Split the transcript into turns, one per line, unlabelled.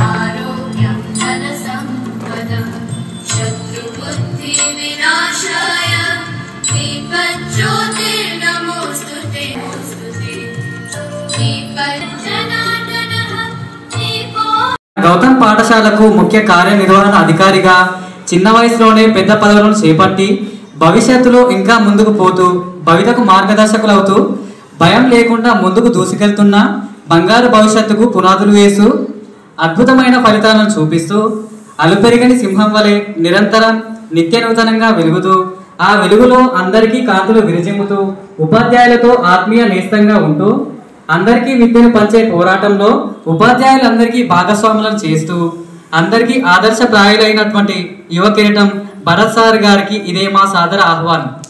ఆరోగ్యం ధన సంపదం శత్రుబుద్ధి వినాశాయ దీపజ్యోతిర్నమోస్తుతే
గౌతమ్ పాఠశాలకు ముఖ్య కార్యనిర్వహణ అధికారిగా చిన్న వయసులోనే పెద్ద పదవులను చేపట్టి భవిష్యత్తులో ఇంకా ముందుకు పోతూ భవితకు మార్గదర్శకులవుతూ భయం లేకుండా ముందుకు దూసుకెళ్తున్న బంగారు భవిష్యత్తుకు పునాదులు వేస్తూ అద్భుతమైన ఫలితాలను చూపిస్తూ అలుపెరిగని సింహం వలె నిరంతరం నిత్య నూతనంగా వెలుగుతూ ఆ వెలుగులో అందరికీ కాంతులు విరజిమ్ముతూ ఉపాధ్యాయులతో ఆత్మీయ నేస్తంగా ఉంటూ అందరికీ విద్యను పంచే పోరాటంలో ఉపాధ్యాయులందరికీ భాగస్వాములను చేస్తూ అందరికీ ఆదర్శప్రాయులైనటువంటి యువ కిరీటం భరత్ సార్ గారికి ఇదే మా సాదర ఆహ్వానం.